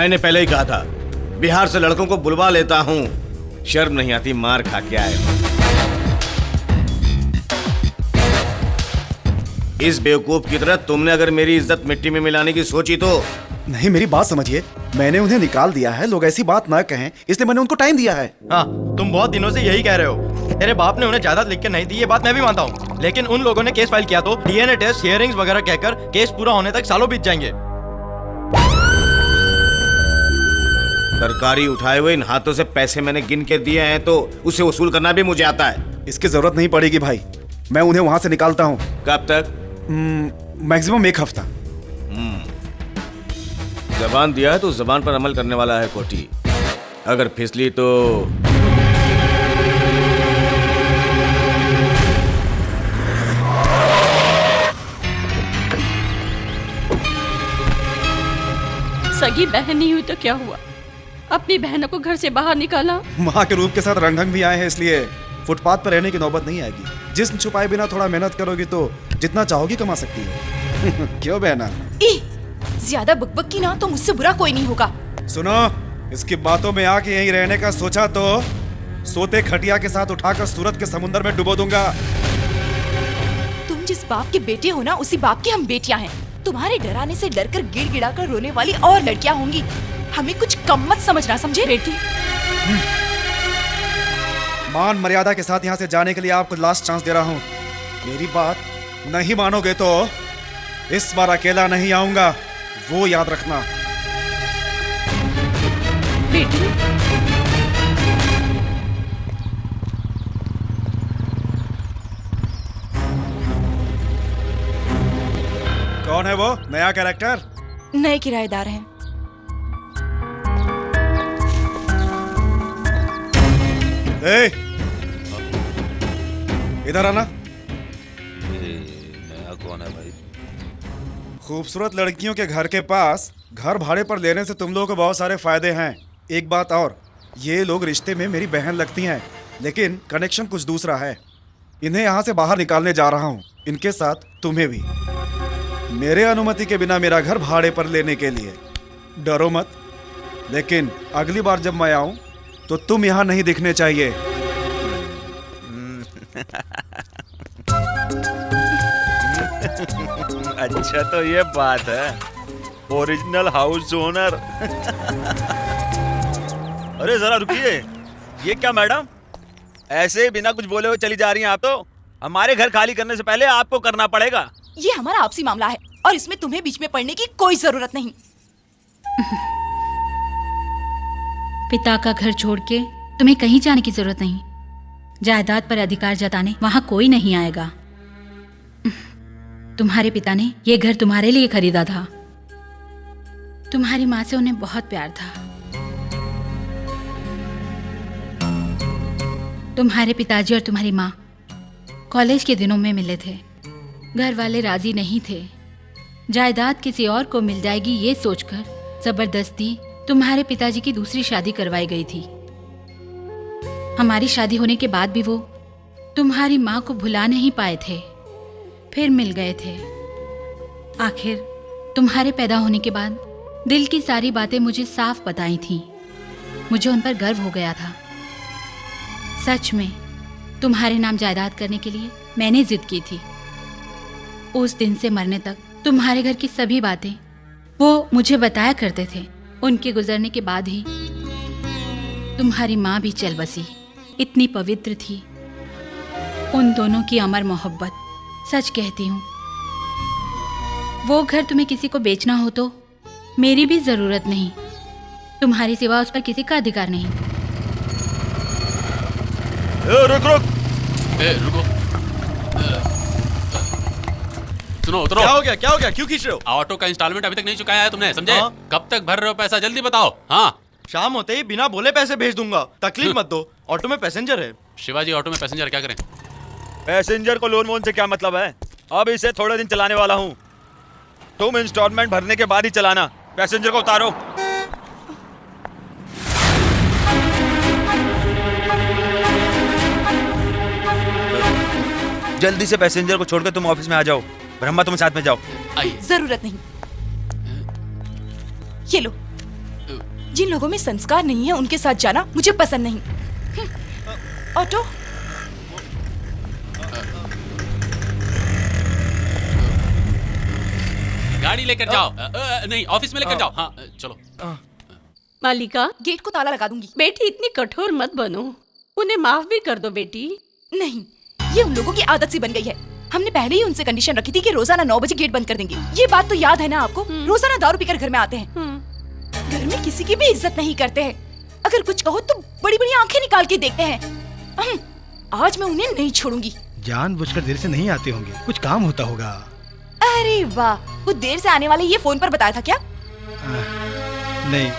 मैंने पहले ही कहा था, बिहार से लड़कों को बुलवा लेता हूँ। शर्म नहीं आती मार खा के आए। इस बेवकूफ की तरह तुमने अगर मेरी इज्जत मिट्टी में मिलाने की सोची तो। नहीं, मेरी बात समझिए, मैंने उन्हें निकाल दिया है। लोग ऐसी बात ना कहें, इसलिए मैंने उनको टाइम दिया है। हाँ, तुम बहुत दिनों से यही कह रहे हो। तेरे बाप ने उन्हें जायदाद लिख के नहीं दी, ये बात मैं भी मानता हूँ, लेकिन उन लोगों ने केस फाइल किया तो डीएनए टेस्ट, हियरिंग्स वगैरह कहकर केस पूरा होने तक सालों बीत जाएंगे। सरकारी उठाए हुए इन हाथों से पैसे मैंने गिन के दिए हैं तो उसे वसूल करना भी मुझे आता है। इसकी जरूरत नहीं पड़ेगी भाई, मैं उन्हें वहां से निकालता हूँ। कब तक? मैक्सिमम 1 हफ्ता। जबान दिया है तो जबान पर अमल करने वाला है कोटी। अगर फिसली तो सगी बहन नहीं हुई तो क्या हुआ, अपनी बहनों को घर से बाहर निकाला। माँ के रूप के साथ रंग भी आए हैं, इसलिए फुटपाथ पर रहने की नौबत नहीं आएगी। जिस्म छुपाए बिना थोड़ा मेहनत करोगी तो जितना चाहोगी कमा सकती हो। क्यों बहना? ज्यादा बकबक की ना तो मुझसे बुरा कोई नहीं होगा। सुनो, इसकी बातों में आके यहीं रहने का सोचा तो सोते खटिया के साथ उठाकर सूरत के समुद्र में डुबो दूंगा। तुम जिस बाप के बेटे हो ना, उसी बाप की हम बेटियां हैं। तुम्हारे डराने से डरकर गिड़गिड़ा कर रोने वाली और लड़कियां होंगी। हमें कुछ कम मत समझना, समझे? बेटी, मान मर्यादा के साथ यहाँ से जाने के लिए आपको लास्ट चांस दे रहा हूँ। मेरी बात नहीं मानोगे तो इस बार अकेला नहीं आऊंगा, वो याद रखना। बेटी, कौन है वो नया कैरेक्टर? नए किराएदार हैं। ए, इधर आना। नया कौन है भाई? खूबसूरत लड़कियों के घर के पास घर भाड़े पर लेने से तुम लोगों को बहुत सारे फायदे हैं। एक बात और, ये लोग रिश्ते में मेरी बहन लगती हैं, लेकिन कनेक्शन कुछ दूसरा है। इन्हें यहाँ से बाहर निकालने जा रहा हूँ, इनके साथ तुम्हें भी। मेरे अनुमति के बिना मेरा घर भाड़े पर लेने के लिए। डरो मत, लेकिन अगली बार जब मैं आऊँ तो तुम यहाँ नहीं दिखने चाहिए। अच्छा, तो ये बात है, ओरिजिनल हाउस ओनर। अरे जरा रुकिए, ये क्या मैडम, ऐसे बिना कुछ बोले हुए चली जा रही हैं आप? तो हमारे घर खाली करने से पहले आपको करना पड़ेगा। ये हमारा आपसी मामला है और इसमें तुम्हें बीच में पड़ने की कोई जरूरत नहीं। पिता का घर छोड़ के तुम्हें कहीं जाने की जरूरत नहीं। जायदाद पर अधिकार जताने वहां कोई नहीं आएगा। तुम्हारे पिता ने यह घर तुम्हारे लिए खरीदा था। तुम्हारी माँ से उन्हें बहुत प्यार था। तुम्हारे पिताजी और तुम्हारी माँ कॉलेज के दिनों में मिले थे। घर वाले राजी नहीं थे। जायदाद किसी और को मिल जाएगी ये सोचकर जबरदस्ती तुम्हारे पिताजी की दूसरी शादी करवाई गई थी। हमारी शादी होने के बाद भी वो तुम्हारी माँ को भुला नहीं पाए थे, फिर मिल गए थे। आखिर तुम्हारे पैदा होने के बाद दिल की सारी बातें मुझे साफ बताई थीं। मुझे उन पर गर्व हो गया था। सच में तुम्हारे नाम जायदाद करने के लिए मैंने जिद की थी। उस दिन से मरने तक तुम्हारे घर की सभी बातें वो मुझे बताया करते थे। उनके गुजरने के बाद ही तुम्हारी माँ भी चल बसी। इतनी पवित्र थी उन दोनों की अमर मोहब्बत। सच कहती हूँ, वो घर तुम्हें किसी को बेचना हो तो मेरी भी जरूरत नहीं। तुम्हारी सिवा उस पर किसी का अधिकार नहीं। रुक रुक, रुको, सुनो, उतरो। क्या हो गया, क्या हो गया, क्यों खींच रहे हो? ऑटो का इंस्टॉलमेंट अभी तक नहीं चुकाया है तुमने, समझे? हाँ? कब तक भर रहे हो पैसा, जल्दी बताओ। हाँ, शाम होते ही बिना बोले पैसे भेज दूंगा, तकलीफ मत दो। ऑटो में पैसेंजर है। शिवाजी, ऑटो में पैसेंजर क्या करें? पैसेंजर को लोन वोन से क्या मतलब है? अब इसे थोड़े दिन चलाने वाला हूँ, तुम इंस्टॉलमेंट भरने के बाद ही चलाना। पैसेंजर को उतारो। जल्दी से पैसेंजर को छोड़कर तुम ऑफिस में आ जाओ। ब्रह्मा, तुम साथ में जाओ। आइए। जरूरत नहीं। ये लो। जिन लोगों में संस्कार नहीं है उनके साथ जाना मुझे पसंद नहीं। ऑटो। गाड़ी लेकर जाओ। नहीं, ऑफिस में लेकर जाओ। हाँ, चलो। मालिका, गेट को ताला लगा दूंगी। बेटी इतनी कठोर मत बनो, उन्हें माफ भी कर दो बेटी। नहीं, ये उन लोगों की आदत सी बन गई है। हमने पहले ही उनसे कंडीशन रखी थी कि रोजाना 9 बजे गेट बंद कर देंगे। ये बात तो याद है ना आपको? रोजाना दारू पीकर घर में आते हैं। घर में किसी की भी इज्जत नहीं करते हैं। अगर कुछ कहो तो बड़ी बड़ी आंखें निकाल के देखते हैं। आज मैं उन्हें नहीं छोड़ूंगी। जानबूझकर देर से नहीं आते होंगे, कुछ काम होता होगा। अरे वाह, कुछ देर से आने वाले ये फोन पर बताया था क्या? नहीं,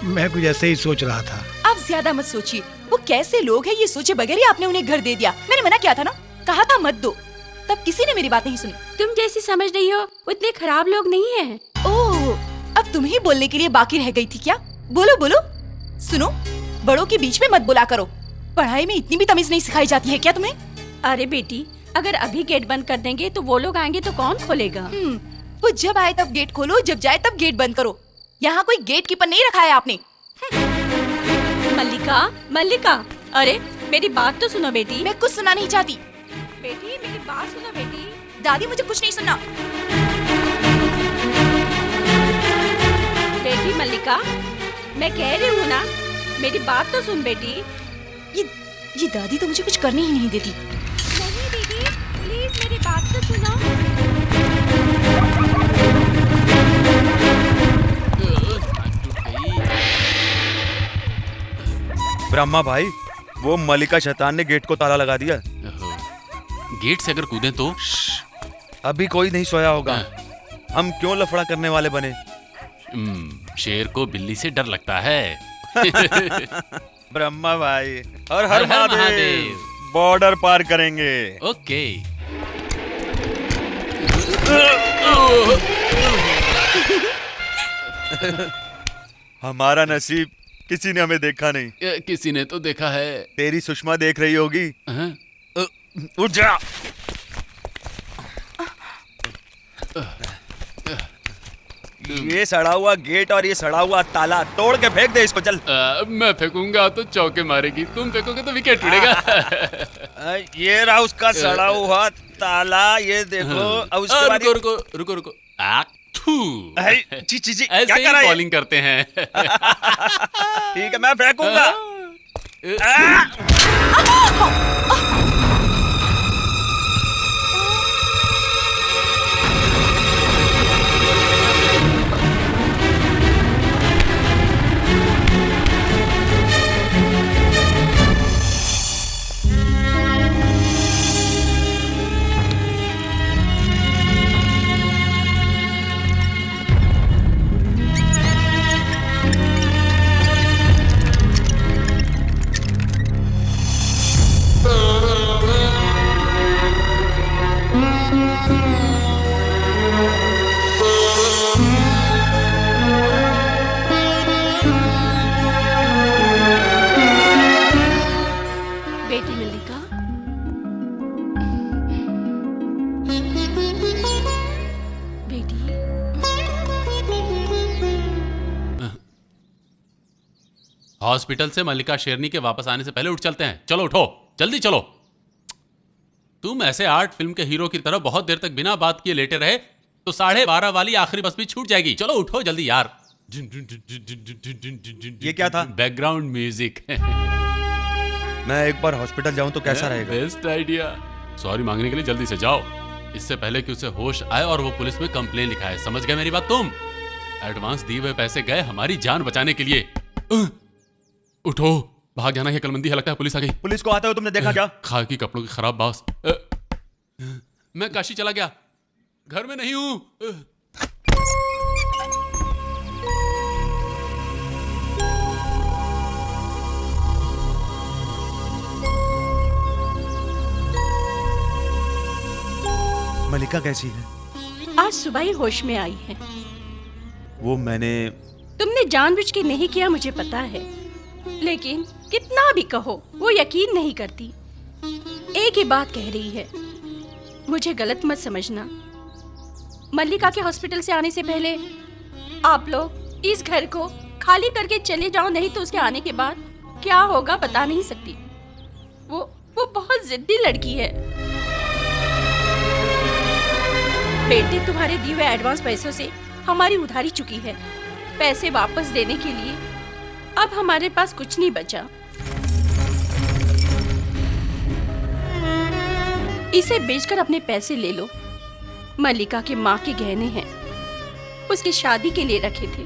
मैं कुछ ऐसे ही सोच रहा था। आप ज्यादा मत सोचिए। वो कैसे लोग हैं ये सोचे बगैर ही आपने उन्हें घर दे दिया। मैंने मना किया था ना, कहा था मत दो, तब किसी ने मेरी बात नहीं सुनी। तुम जैसी समझ रही हो उतने खराब लोग नहीं हैं। ओह, अब तुम ही बोलने के लिए बाकी रह गई थी क्या? बोलो बोलो। सुनो, बड़ों के बीच में मत बोला करो। पढ़ाई में इतनी भी तमीज नहीं सिखाई जाती है क्या तुम्हें? अरे बेटी, अगर अभी गेट बंद कर देंगे तो वो लोग आएंगे तो कौन खोलेगा? वो जब आए तब गेट खोलो, जब जाए तब गेट बंद करो। यहाँ कोई गेट कीपर नहीं रखा है आपने। मल्लिका, मल्लिका, अरे मेरी बात तो सुनो बेटी। मैं कुछ सुना नहीं चाहती। बेटी मेरी बात सुनो बेटी। दादी, मुझे कुछ नहीं सुनना। बेटी मल्लिका, मैं कह रही हूँ ना, मेरी बात तो सुन बेटी। ये दादी तो मुझे कुछ करने ही नहीं देती। नहीं दीदी, प्लीज मेरी बात तो सुनो। ब्रह्मा भाई, वो मलिका शैतान ने गेट को ताला लगा दिया। गेट से अगर कूदें तो? अभी कोई नहीं सोया होगा। हम क्यों लफड़ा करने वाले बने? शेर को बिल्ली से डर लगता है। ब्रह्मा भाई, हर हर महादेव। बॉर्डर पार करेंगे। ओके। हमारा नसीब, किसी ने हमें देखा नहीं। किसी ने तो देखा है। तेरी सुषमा देख रही होगी। उठ जा। ये सड़ा हुआ गेट और ये सड़ा हुआ ताला तोड़ के फेंक दे इसको। चल। मैं फेंकूंगा तो चौके मारेगी, तुम फेंकोगे तो विकेट उड़ेगा। ये रहा उसका सड़ा हुआ ताला, ये देखो। अब उसके बाद रुको रुको रुको। क्या कर रहा है? बॉलिंग करते हैं। ठीक है, मैं फेंकूंगा। बेटी मल्लिका, बेटी हॉस्पिटल से मल्लिका शेरनी के वापस आने से पहले उठ चलते हैं। चलो उठो, जल्दी चलो। तुम ऐसे आर्ट फिल्म के हीरो की तरह बहुत देर तक बिना बात किए लेटे रहे तो 12:30 वाली आखिरी बस भी छूट जाएगी। चलो उठो जल्दी यार। ये क्या था? Background music. मैं एक बार हॉस्पिटल जाऊं तो कैसा रहेगा? Best idea. सॉरी मांगने के लिए जल्दी से जाओ, इससे पहले कि उसे होश आए और वो पुलिस में कंप्लेन लिखाए। समझ गए मेरी बात तुम? एडवांस दिए हुए पैसे गए हमारी जान बचाने के लिए। उठो, भाग जाना है, कलमंदी है, लगता है पुलिस आ गई। पुलिस को आते हुए तुमने देखा क्या? खाकी कपड़ों की खराब बॉस। मैं काशी चला गया, घर में नहीं हूं। मलिका कैसी है? आज सुबह ही होश में आई है। वो मैंने तुमने जानबूझ के नहीं किया मुझे पता है, लेकिन कितना भी कहो वो यकीन नहीं करती। एक ही बात कह रही है, मुझे गलत मत समझना। मल्लिका के हॉस्पिटल से आने से पहले आप लोग इस घर को खाली करके चले जाओ, नहीं तो उसके आने के बाद क्या होगा बता नहीं सकती। वो बहुत जिद्दी लड़की है। बेटे, तुम्हारे दिए हुए एडवांस पैसों से हमारी उधारी चुकी है। पैसे वापस देने के लिए अब हमारे पास कुछ नहीं बचा। इसे बेचकर अपने पैसे ले लो। मल्लिका के माँ के गहने हैं, उसकी शादी के लिए रखे थे।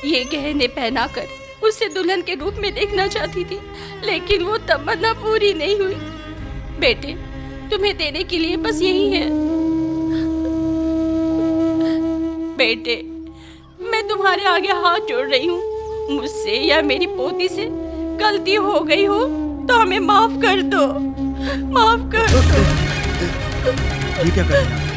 ये गहने पहनाकर उसे दुल्हन के रूप में देखना चाहती थी, लेकिन वो तमन्ना पूरी नहीं हुई। बेटे, तुम्हें देने के लिए बस यही है। बेटे, मैं तुम्हारे आगे हाथ जोड़ रही हूँ। मुझसे या मेरी पोती से गलती हो गई हो तो हमें माफ कर दो, माफ कर दो। ये क्या कर रहे हैं?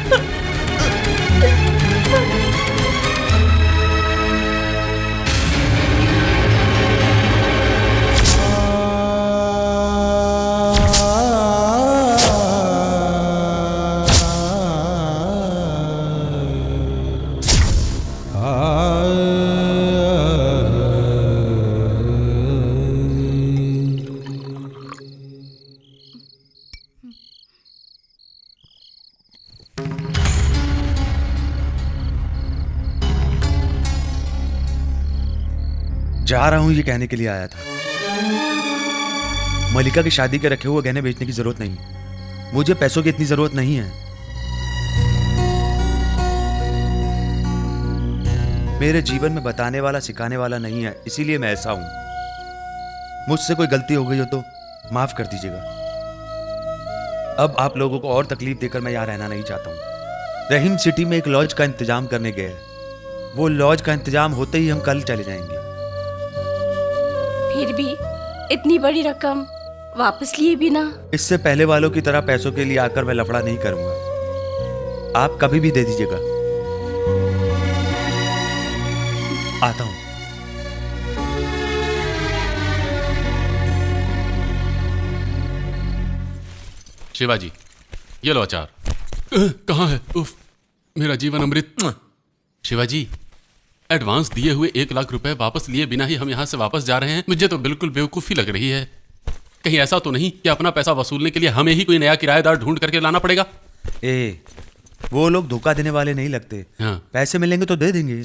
जा रहा हूं ये कहने के लिए आया था। मल्लिका की शादी के रखे हुए गहने बेचने की जरूरत नहीं। मुझे पैसों की इतनी जरूरत नहीं है। मेरे जीवन में बताने वाला सिखाने वाला नहीं है, इसीलिए मैं ऐसा हूं। मुझसे कोई गलती हो गई हो तो माफ कर दीजिएगा। अब आप लोगों को और तकलीफ देकर मैं यहाँ रहना नहीं चाहता हूँ। रहीम सिटी में एक लॉज का इंतजाम करने गए हैं। वो लॉज का इंतजाम होते ही हम कल चले जाएंगे। फिर भी इतनी बड़ी रकम वापस लिए बिना? इससे पहले वालों की तरह पैसों के लिए आकर मैं लफड़ा नहीं करूंगा। आप कभी भी दे दीजिएगा। आता हूं। शिवाजी, ये लो अचार। कहाँ है? उफ, मेरा जीवन अमृत। शिवाजी, एडवांस दिए हुए 1 लाख रुपए वापस लिए बिना ही हम यहाँ से वापस जा रहे हैं। मुझे तो बिल्कुल बेवकूफ़ी लग रही है। कहीं ऐसा तो नहीं कि अपना पैसा वसूलने के लिए हमें ही कोई नया किराएदार ढूंढ करके लाना पड़ेगा? वो लोग धोखा देने वाले नहीं लगते। हाँ। पैसे मिलेंगे तो दे देंगे।